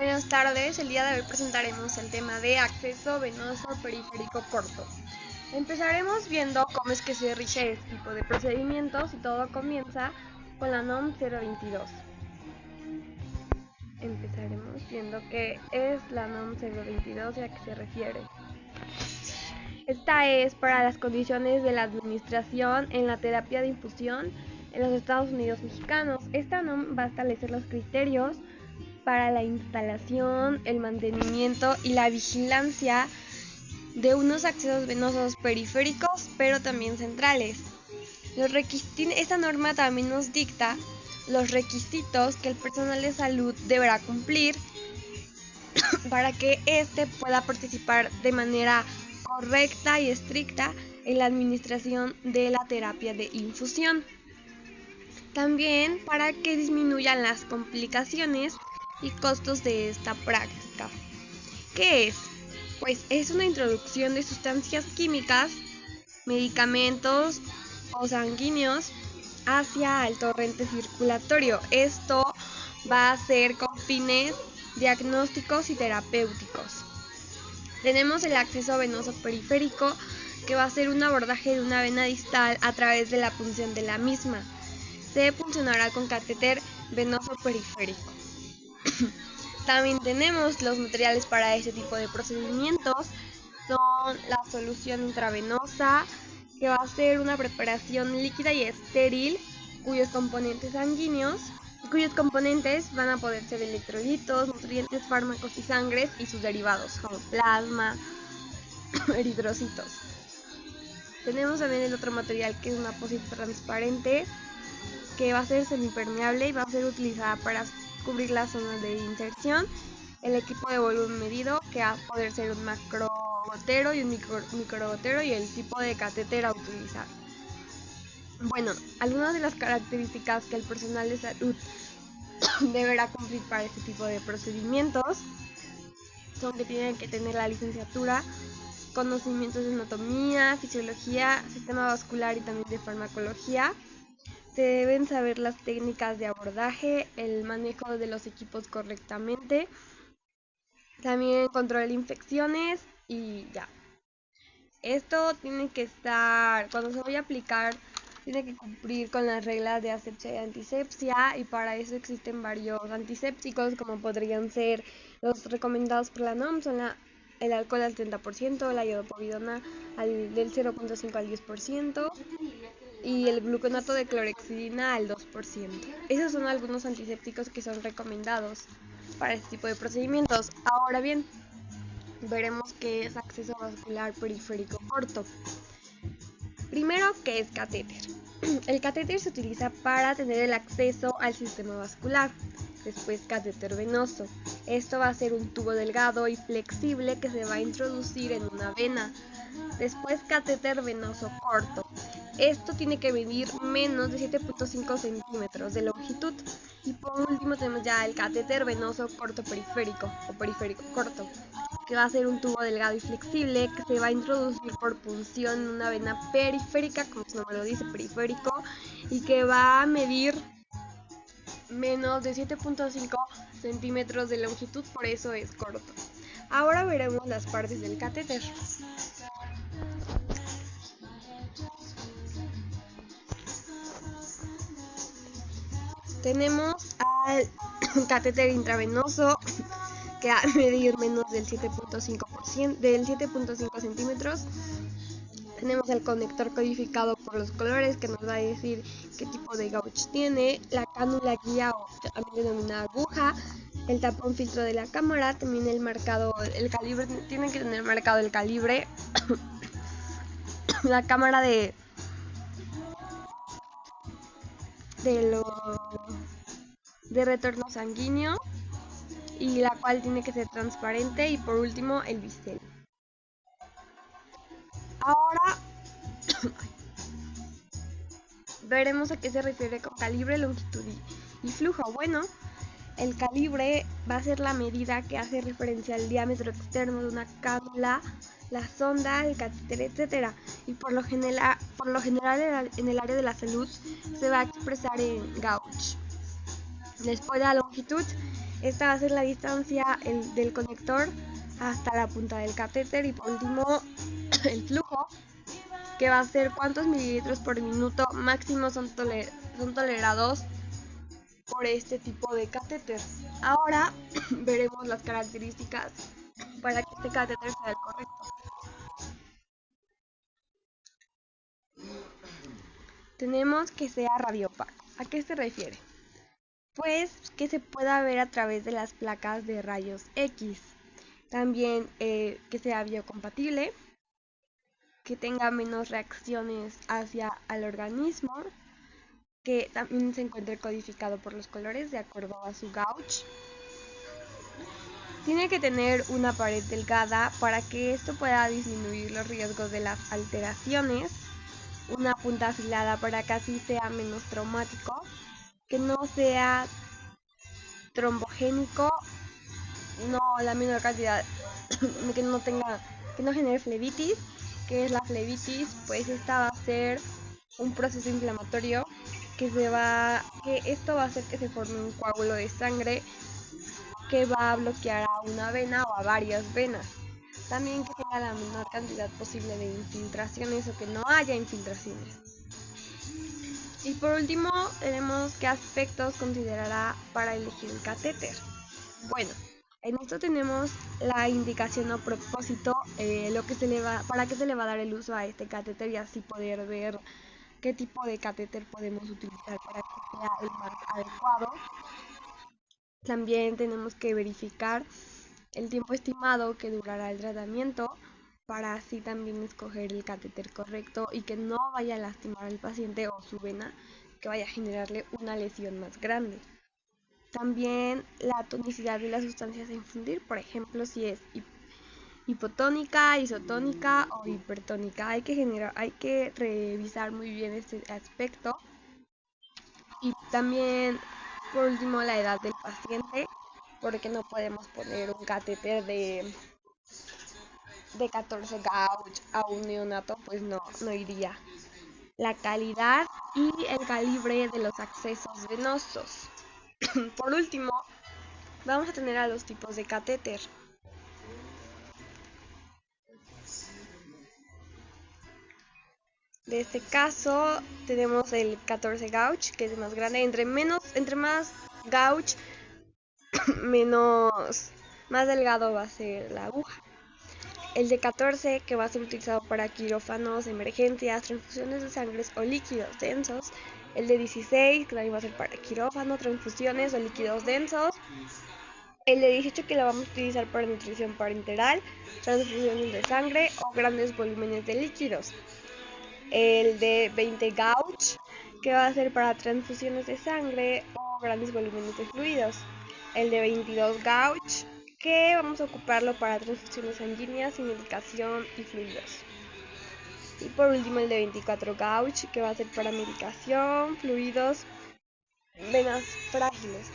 Buenas tardes, el día de hoy presentaremos el tema de acceso venoso periférico corto. Empezaremos viendo cómo es que se rige este tipo de procedimientos y todo comienza con la NOM 022. Empezaremos viendo qué es la NOM 022 y a qué se refiere. Esta es para las condiciones de la administración en la terapia de infusión en los Estados Unidos mexicanos. Esta NOM va a establecer los criterios para la instalación, el mantenimiento y la vigilancia de unos accesos venosos periféricos, pero también centrales. Esta norma también nos dicta los requisitos que el personal de salud deberá cumplir para que éste pueda participar de manera correcta y estricta en la administración de la terapia de infusión. También para que disminuyan las complicaciones y costos de esta práctica. ¿Qué es? Pues es una introducción de sustancias químicas, medicamentos o sanguíneos hacia el torrente circulatorio. Esto va a ser con fines diagnósticos y terapéuticos. Tenemos el acceso venoso periférico, que va a ser un abordaje de una vena distal a través de la punción de la misma. Se funcionará con catéter venoso periférico. También tenemos los materiales para este tipo de procedimientos. Son la solución intravenosa, que va a ser una preparación líquida y estéril, cuyos componentes van a poder ser electrolitos, nutrientes, fármacos y sangres y sus derivados, como plasma, eritrocitos. Tenemos también el otro material, que es una pócima transparente, que va a ser semipermeable y va a ser utilizada para cubrir las zonas de inserción. El equipo de volumen medido, que va a poder ser un macrogotero y un microgotero, y el tipo de catéter a utilizar. Bueno, algunas de las características que el personal de salud deberá cumplir para este tipo de procedimientos son que tienen que tener la licenciatura, conocimientos de anatomía, fisiología, sistema vascular y también de farmacología. Se deben saber las técnicas de abordaje, el manejo de los equipos correctamente, también control de infecciones y ya. Esto tiene que estar, cuando se vaya a aplicar, tiene que cumplir con las reglas de asepsia y antisepsia, y para eso existen varios antisépticos, como podrían ser los recomendados por la NOM, son el alcohol al 30%, la iodopovidona del 0.5 al 10%, y el gluconato de clorhexidina al 2%. Esos son algunos antisépticos que son recomendados para este tipo de procedimientos. Ahora bien, veremos qué es acceso vascular periférico corto. Primero, ¿qué es catéter? El catéter se utiliza para tener el acceso al sistema vascular. Después, catéter venoso. Esto va a ser un tubo delgado y flexible que se va a introducir en una vena. Después, catéter venoso corto. Esto tiene que medir menos de 7.5 centímetros de longitud. Y por último tenemos ya el catéter venoso corto periférico o periférico corto, que va a ser un tubo delgado y flexible que se va a introducir por punción en una vena periférica, como su nombre lo dice, periférico, y que va a medir menos de 7.5 centímetros de longitud, por eso es corto. Ahora veremos las partes del catéter. Tenemos al catéter intravenoso, que va a medir menos del 7.5 centímetros. Tenemos el conector codificado por los colores, que nos va a decir qué tipo de gauge tiene, la cánula guía o también denominada aguja, el tapón filtro de la cámara, también el calibre, tienen que tener marcado el calibre, la cámara de retorno sanguíneo, y la cual tiene que ser transparente, y por último el bisel. Ahora veremos a qué se refiere con calibre, longitud y flujo. Bueno, el calibre va a ser la medida que hace referencia al diámetro externo de una cánula, la sonda, el catéter, etc. Y por lo general en el área de la salud se va a expresar en gauge. Después de la longitud Esta va a ser la distancia del conector hasta la punta del catéter. Y por último, el flujo, que va a ser cuántos mililitros por minuto máximo son tolerados por este tipo de catéter. Ahora veremos las características para que este catéter sea el correcto. Tenemos que sea radiopaco. ¿A qué se refiere? Pues que se pueda ver a través de las placas de rayos X. También que sea biocompatible, que tenga menos reacciones hacia el organismo, que también se encuentre codificado por los colores de acuerdo a su gauge. Tiene que tener una pared delgada para que esto pueda disminuir los riesgos de las alteraciones. Una punta afilada para que así sea menos traumático. Que no sea trombogénico, no la menor cantidad, que no genere flebitis. Que es la flebitis? Pues esta va a ser un proceso inflamatorio que esto va a hacer que se forme un coágulo de sangre que va a bloquear a una vena o a varias venas. También que tenga la menor cantidad posible de infiltraciones o que no haya infiltraciones. Y por último, tenemos qué aspectos considerará para elegir el catéter. Bueno, en esto tenemos la indicación o propósito, para qué se le va a dar el uso a este catéter y así poder ver qué tipo de catéter podemos utilizar para que sea el más adecuado. También tenemos que verificar el tiempo estimado que durará el tratamiento para así también escoger el catéter correcto y que no vaya a lastimar al paciente o su vena, que vaya a generarle una lesión más grande. También la tonicidad de las sustancias a infundir, por ejemplo, si es hipotónica, isotónica o hipertónica. Hay que revisar muy bien este aspecto. Y también, por último, la edad del paciente, porque no podemos poner un catéter de 14 gauge a un neonato, pues no iría. La calidad y el calibre de los accesos venosos. Por último, vamos a tener a los tipos de catéter. De este caso tenemos el 14 gauge, que es más grande. Entre más gauge, más delgado va a ser la aguja. El de 14, que va a ser utilizado para quirófanos, emergencias, transfusiones de sangre o líquidos densos. El de 16, que también va a ser para quirófano, transfusiones o líquidos densos. El de 18, que lo vamos a utilizar para nutrición parenteral, transfusiones de sangre o grandes volúmenes de líquidos. El de 20 gauge, que va a ser para transfusiones de sangre o grandes volúmenes de fluidos. El de 22 gauge, que vamos a ocuparlo para transfusiones sanguíneas y medicación y fluidos. Y por último el de 24 gauge, que va a ser para medicación, fluidos, venas frágiles.